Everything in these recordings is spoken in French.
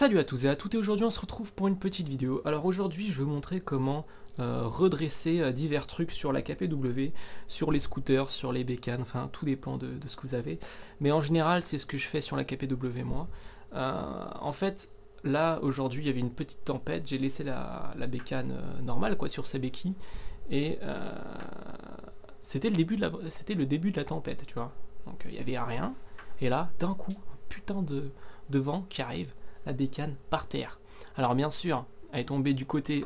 Salut à tous et à toutes, et aujourd'hui on se retrouve pour une petite vidéo. Alors aujourd'hui je vais vous montrer comment redresser divers trucs sur la KPW, sur les scooters, sur les bécanes, enfin tout dépend de ce que vous avez. Mais en général c'est ce que je fais sur la KPW moi. En fait là aujourd'hui il y avait une petite tempête, j'ai laissé la bécane normale quoi sur sa béquille et c'était le début de la tempête, tu vois. Donc il y avait rien et là d'un coup un putain de vent qui arrive, la bécane par terre. Alors bien sûr, elle est tombée du côté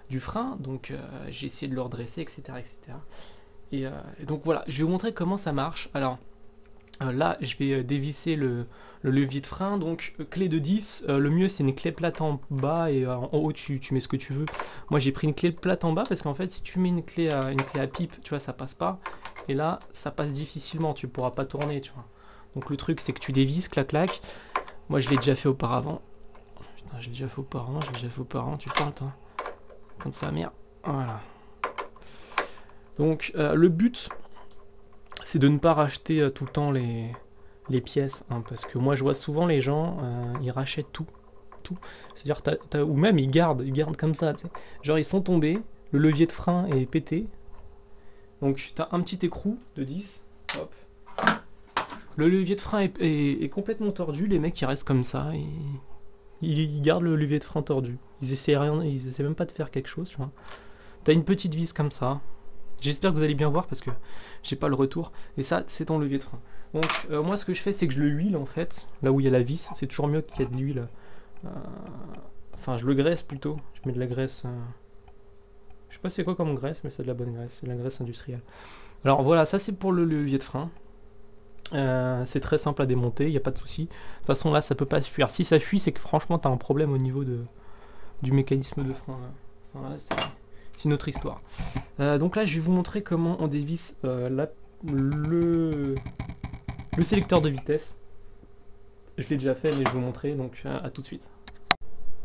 du frein, donc j'ai essayé de le redresser, etc. etc. Et donc voilà, je vais vous montrer comment ça marche. Alors là, je vais dévisser le levier de frein, donc clé de 10, le mieux c'est une clé plate en bas et en haut tu mets ce que tu veux. Moi j'ai pris une clé plate en bas parce qu'en fait si tu mets une clé à pipe, tu vois ça passe pas, et là ça passe difficilement, tu pourras pas tourner, tu vois. Donc le truc c'est que tu dévisses, clac clac. Moi je l'ai déjà fait auparavant. Putain, j'ai déjà fait auparavant, tu tentes hein. Comme ça, merde. Voilà. Donc le but c'est de ne pas racheter tout le temps les pièces, hein, parce que moi je vois souvent les gens, ils rachètent tout. C'est-à-dire ou même ils gardent comme ça, tu sais. Genre ils sont tombés, le levier de frein est pété. Donc tu as un petit écrou de 10, hop. Le levier de frein est complètement tordu, les mecs ils restent comme ça, ils gardent le levier de frein tordu. Ils essaient même pas de faire quelque chose, tu vois. T'as une petite vis comme ça. J'espère que vous allez bien voir parce que j'ai pas le retour. Et ça, c'est ton levier de frein. Donc moi ce que je fais, c'est que je le huile en fait, là où il y a la vis. C'est toujours mieux qu'il y ait de l'huile. Enfin, je le graisse plutôt. Je mets de la graisse. Je sais pas c'est quoi comme graisse, mais c'est de la bonne graisse. C'est de la graisse industrielle. Alors voilà, ça c'est pour le levier de frein. C'est très simple à démonter, il n'y a pas de souci. De toute façon là ça peut pas se fuir. Si ça fuit c'est que franchement tu as un problème au niveau du mécanisme de frein. Voilà, c'est une autre histoire. Donc là je vais vous montrer comment on dévisse le sélecteur de vitesse. Je l'ai déjà fait mais je vais vous montrer, donc à tout de suite.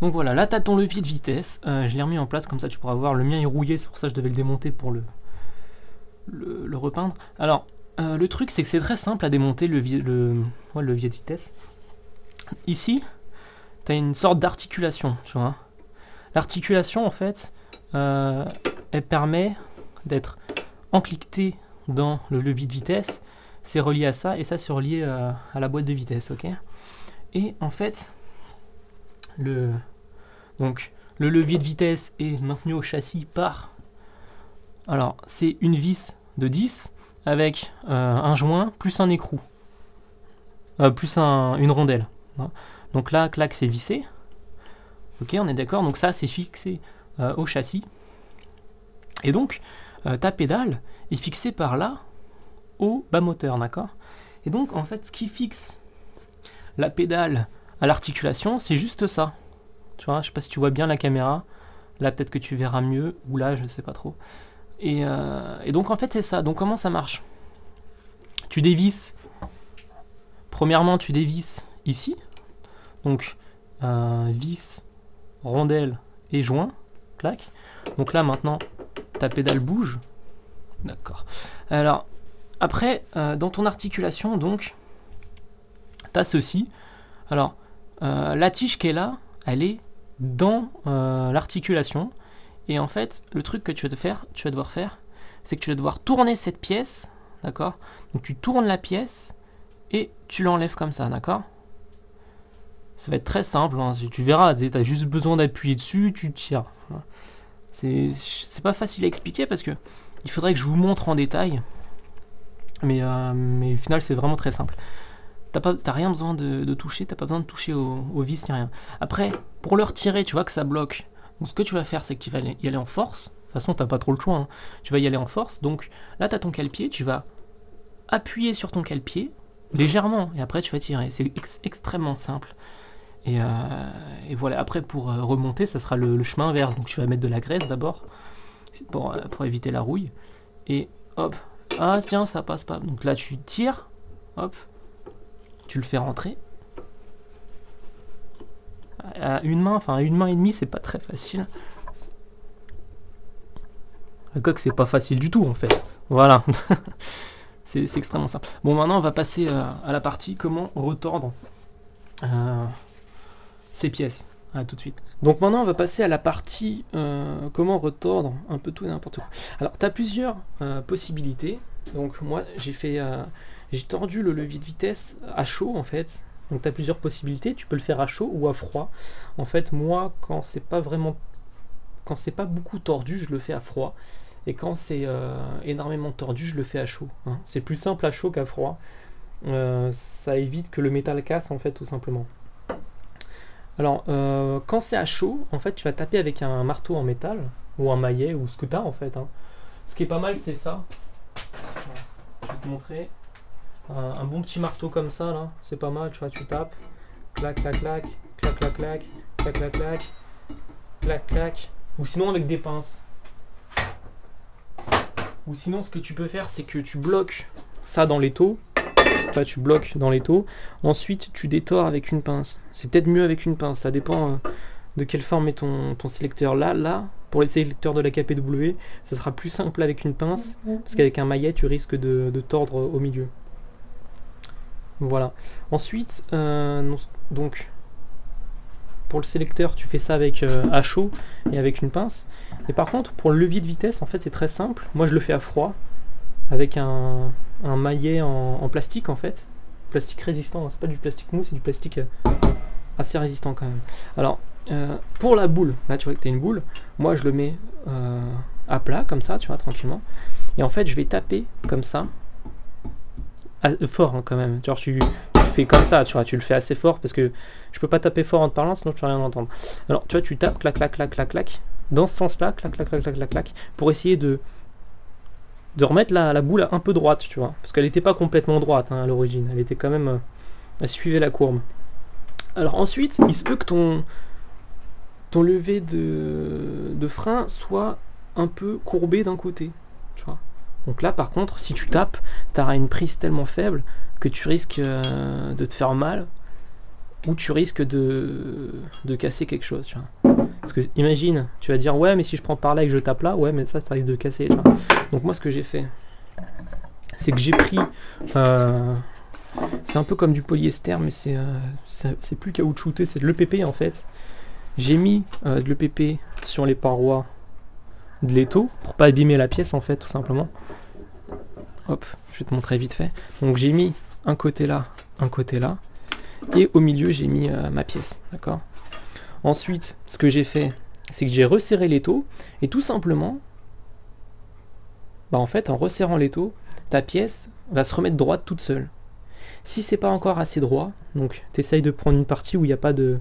Donc voilà, là tu as ton levier de vitesse, je l'ai remis en place comme ça tu pourras voir. Le mien est rouillé, c'est pour ça que je devais le démonter pour le repeindre. Alors le truc c'est que c'est très simple à démonter le levier de vitesse. Ici, tu as une sorte d'articulation, tu vois. L'articulation en fait, elle permet d'être encliquetée dans le levier de vitesse. C'est relié à ça et ça c'est relié à la boîte de vitesse, ok. Et en fait, le levier de vitesse est maintenu au châssis par... Alors c'est une vis de 10 avec un joint plus un écrou, plus une rondelle. Hein. Donc là, clac, c'est vissé. Ok, on est d'accord. Donc ça, c'est fixé au châssis. Et donc, ta pédale est fixée par là au bas moteur, d'accord. Et donc, en fait, ce qui fixe la pédale à l'articulation, c'est juste ça. Tu vois, je sais pas si tu vois bien la caméra. Là, peut-être que tu verras mieux, ou là, je sais pas trop. Et donc en fait c'est ça. Donc comment ça marche? Tu dévisses. Premièrement tu dévisses ici. Donc vis, rondelle et joint. Clac. Donc là maintenant ta pédale bouge. D'accord. Alors après dans ton articulation donc tu as ceci. Alors la tige qui est là, elle est dans l'articulation. Et en fait, le truc que tu vas devoir faire, c'est que tu vas devoir tourner cette pièce, d'accord? Donc tu tournes la pièce et tu l'enlèves comme ça, d'accord? Ça va être très simple, hein. Tu verras, tu as juste besoin d'appuyer dessus, tu tires. C'est pas facile à expliquer parce que il faudrait que je vous montre en détail, mais au final c'est vraiment très simple. T'as rien besoin de toucher, t'as pas besoin de toucher au vis ni rien. Après, pour le retirer, tu vois que ça bloque. Donc ce que tu vas faire, c'est que tu vas y aller en force. De toute façon, tu n'as pas trop le choix. Hein. Tu vas y aller en force. Donc là, tu as ton cale-pied. Tu vas appuyer sur ton cale-pied légèrement. Et après, tu vas tirer. C'est extrêmement simple. Et voilà. Après, pour remonter, ça sera le chemin inverse. Donc tu vas mettre de la graisse d'abord. Pour éviter la rouille. Et hop. Ah tiens, ça passe pas. Donc là, tu tires. Hop. Tu le fais rentrer. À une main et demie, c'est pas très facile. Quoique c'est pas facile du tout en fait. Voilà. C'est extrêmement simple. Bon, maintenant on va passer à la partie comment retordre ces pièces. À tout de suite. Donc maintenant on va passer à la partie comment retordre un peu tout et n'importe quoi. Alors tu as plusieurs possibilités. Donc moi j'ai tordu le levier de vitesse à chaud en fait. Donc tu as plusieurs possibilités, tu peux le faire à chaud ou à froid. En fait moi quand c'est pas beaucoup tordu, je le fais à froid. Et quand c'est énormément tordu, je le fais à chaud. Hein. C'est plus simple à chaud qu'à froid. Ça évite que le métal casse en fait tout simplement. Alors, quand c'est à chaud, en fait, tu vas taper avec un marteau en métal, ou un maillet, ou ce que tu as en fait. Hein. Ce qui est pas mal, c'est ça. Je vais te montrer. Un bon petit marteau comme ça, là, c'est pas mal, tu vois, tu tapes. Clac, clac, clac, clac, clac, clac, clac, clac, clac, clac, clac. Ou sinon avec des pinces. Ou sinon, ce que tu peux faire, c'est que tu bloques ça dans l'étau. Là, tu bloques dans l'étau. Ensuite, tu détors avec une pince. C'est peut-être mieux avec une pince. Ça dépend de quelle forme est ton sélecteur. Là, pour les sélecteurs de la KPW, ça sera plus simple avec une pince. Parce qu'avec un maillet, tu risques de tordre au milieu. Voilà. Ensuite, donc, pour le sélecteur, tu fais ça avec à chaud et avec une pince. Et par contre, pour le levier de vitesse, en fait, c'est très simple. Moi, je le fais à froid. Avec un maillet en plastique en fait, plastique résistant, c'est pas du plastique mou, c'est du plastique assez résistant quand même. Alors pour la boule, là tu vois que tu as une boule, moi je le mets à plat comme ça, tu vois, tranquillement, et en fait je vais taper comme ça, fort hein, quand même, tu vois, tu fais comme ça, tu vois, tu le fais assez fort parce que je peux pas taper fort en te parlant sinon tu vas rien entendre. Alors tu vois, tu tapes, clac clac clac clac clac, dans ce sens là, clac clac clac clac clac clac, pour essayer de remettre la boule un peu droite, tu vois. Parce qu'elle n'était pas complètement droite hein, à l'origine. Elle était quand même... elle suivait la courbe. Alors ensuite, il se peut que ton lever de frein soit un peu courbé d'un côté, tu vois. Donc là, par contre, si tu tapes, tu auras une prise tellement faible que tu risques de te faire mal ou tu risques de casser quelque chose, tu vois. Parce que imagine, tu vas dire ouais mais si je prends par là et que je tape là, ouais mais ça risque de casser. Tu vois. Donc moi ce que j'ai fait, c'est que j'ai pris, c'est un peu comme du polyester mais c'est plus caoutchouté, c'est de l'EPP en fait. J'ai mis de l'EPP sur les parois de l'étau pour pas abîmer la pièce en fait tout simplement. Hop, je vais te montrer vite fait. Donc j'ai mis un côté là, et au milieu j'ai mis ma pièce, d'accord. Ensuite, ce que j'ai fait, c'est que j'ai resserré l'étau, et tout simplement, bah en fait, en resserrant l'étau, ta pièce va se remettre droite toute seule. Si c'est pas encore assez droit, donc tu essayes de prendre une partie où il n'y a pas de...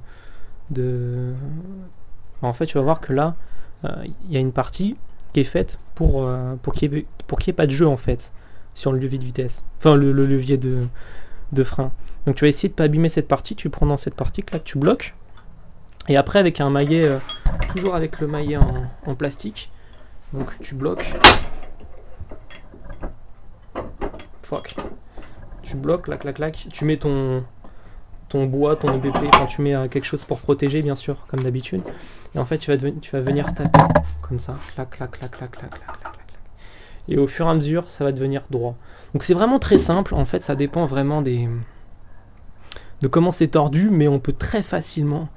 Bah, en fait, tu vas voir que là, il y a une partie qui est faite pour qu'il n'y ait pas de jeu, en fait, sur le levier de vitesse. Enfin, le levier de frein. Donc tu vas essayer de pas abîmer cette partie, tu prends dans cette partie, là, tu bloques. Et après avec un maillet, toujours avec le maillet en plastique, donc tu bloques, tu bloques, clac clac clac, tu mets ton bois, ton EBP, enfin tu mets quelque chose pour protéger bien sûr, comme d'habitude, et en fait tu vas venir taper, comme ça, clac clac clac clac clac clac clac clac, et au fur et à mesure ça va devenir droit. Donc c'est vraiment très simple, en fait ça dépend vraiment de comment c'est tordu, mais on peut très facilement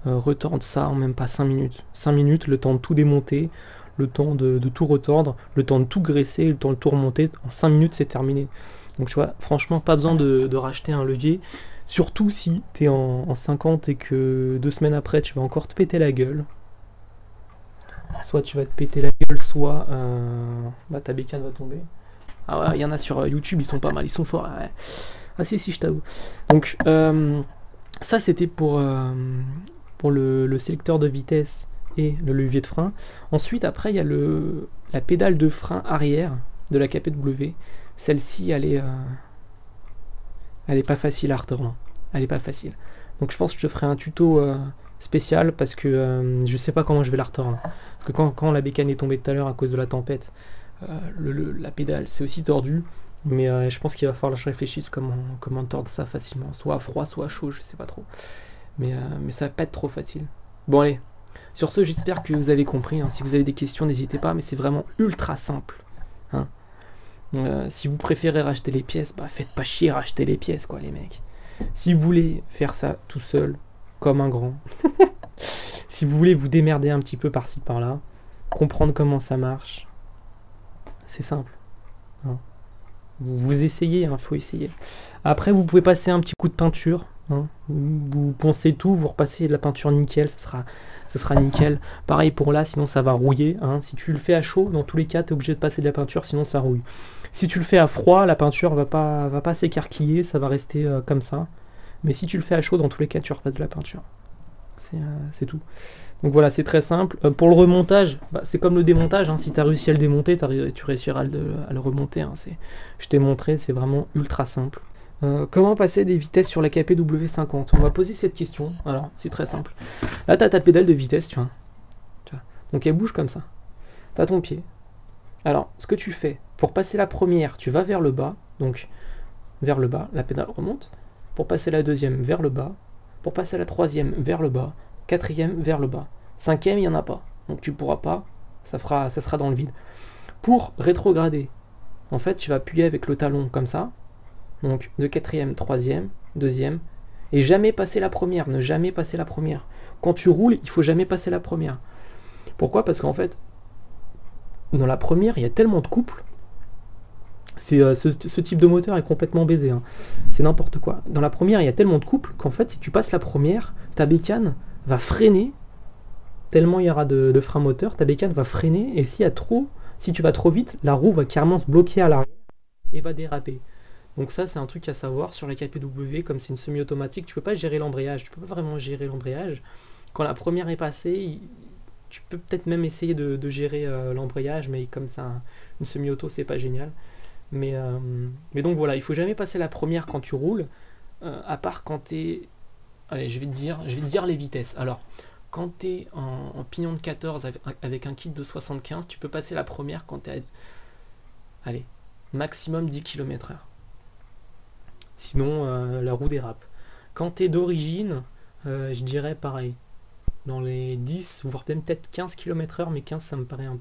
retordre ça en même pas 5 minutes. 5 minutes, le temps de tout démonter, le temps de tout retordre, le temps de tout graisser, le temps de tout remonter. En 5 minutes, c'est terminé. Donc tu vois, franchement, pas besoin de racheter un levier. Surtout si tu es en 50 et que 2 semaines après, tu vas encore te péter la gueule. Soit tu vas te péter la gueule, soit bah, ta bécane va tomber. Ah ouais, il y en a sur YouTube, ils sont pas mal, ils sont forts. Ouais. Ah si, je t'avoue. Donc, ça c'était pour le sélecteur de vitesse et le levier de frein. Ensuite, après, il y a la pédale de frein arrière de la KPW. Celle-ci, elle est pas facile à retordre. Elle est pas facile. Donc je pense que je te ferai un tuto spécial parce que je sais pas comment je vais la retordre. Parce que quand la bécane est tombée tout à l'heure à cause de la tempête, la pédale c'est aussi tordu. Mais je pense qu'il va falloir que je réfléchisse comment tordre ça facilement. Soit à froid, soit à chaud, je sais pas trop. Mais ça va pas être trop facile. Bon allez, sur ce j'espère que vous avez compris, hein. Si vous avez des questions n'hésitez pas, mais c'est vraiment ultra simple, hein. Si vous préférez racheter les pièces, bah faites pas chier racheter les pièces quoi les mecs. Si vous voulez faire ça tout seul, comme un grand. Si vous voulez vous démerder un petit peu par-ci par-là, comprendre comment ça marche, c'est simple. Hein. Vous essayez, il faut essayer. Après, vous pouvez passer un petit coup de peinture. Hein. Vous poncez tout, vous repassez de la peinture nickel, ça sera nickel. Pareil pour là, sinon ça va rouiller. Hein. Si tu le fais à chaud, dans tous les cas, tu es obligé de passer de la peinture, sinon ça rouille. Si tu le fais à froid, la peinture va pas s'écarquiller, ça va rester comme ça. Mais si tu le fais à chaud, dans tous les cas, tu repasses de la peinture. C'est tout. Donc voilà, c'est très simple. Pour le remontage, bah, c'est comme le démontage. Hein. Si tu as réussi à le démonter, tu réussiras à le remonter. Hein. Je t'ai montré, c'est vraiment ultra simple. Comment passer des vitesses sur la KPW50? On va poser cette question. Alors, c'est très simple. Là, tu as ta pédale de vitesse, tu vois. Donc elle bouge comme ça. Tu as ton pied. Alors, ce que tu fais, pour passer la première, tu vas vers le bas. Donc, vers le bas, la pédale remonte. Pour passer la deuxième, vers le bas. Pour passer la troisième, vers le bas. Quatrième, vers le bas. Cinquième, il n'y en a pas. Donc tu pourras pas, ça sera dans le vide. Pour rétrograder, en fait, tu vas appuyer avec le talon comme ça. Donc de quatrième, troisième, deuxième. Et jamais passer la première, ne jamais passer la première. Quand tu roules, il faut jamais passer la première. Pourquoi? Parce qu'en fait, dans la première, il y a tellement de couples. Ce type de moteur est complètement baisé. Hein. C'est n'importe quoi. Dans la première, il y a tellement de couples qu'en fait, si tu passes la première, ta bécane va freiner. Tellement il y aura de frein moteur, ta bécane va freiner. Et si tu vas trop vite, la roue va carrément se bloquer à l'arrière et va déraper. Donc ça, c'est un truc à savoir sur la KPW. Comme c'est une semi-automatique, tu peux pas gérer l'embrayage. Tu peux pas vraiment gérer l'embrayage. Quand la première est passée, tu peux peut-être même essayer de gérer l'embrayage, mais comme c'est une semi-auto, c'est pas génial. Mais donc voilà, il faut jamais passer la première quand tu roules, à part quand tu es... Allez, je vais te dire les vitesses. Alors, quand tu es en pignon de 14 avec un kit de 75, tu peux passer la première quand tu es à... Allez, maximum 10 km/h. Sinon, la roue dérape. Quand tu es d'origine, je dirais pareil. Dans les 10, voire même peut-être 15 km/h, mais 15, ça me paraît un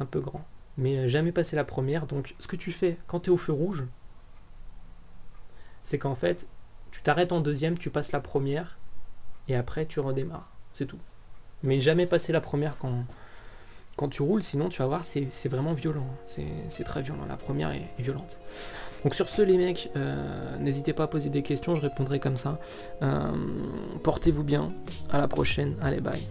peu grand. Mais jamais passer la première. Donc ce que tu fais quand tu es au feu rouge, c'est qu'en fait, tu t'arrêtes en deuxième, tu passes la première, et après tu redémarres. C'est tout. Mais jamais passer la première quand tu roules, sinon tu vas voir, c'est vraiment violent. C'est très violent. La première est violente. Donc sur ce, les mecs, n'hésitez pas à poser des questions, je répondrai comme ça. Portez-vous bien. À la prochaine. Allez, bye.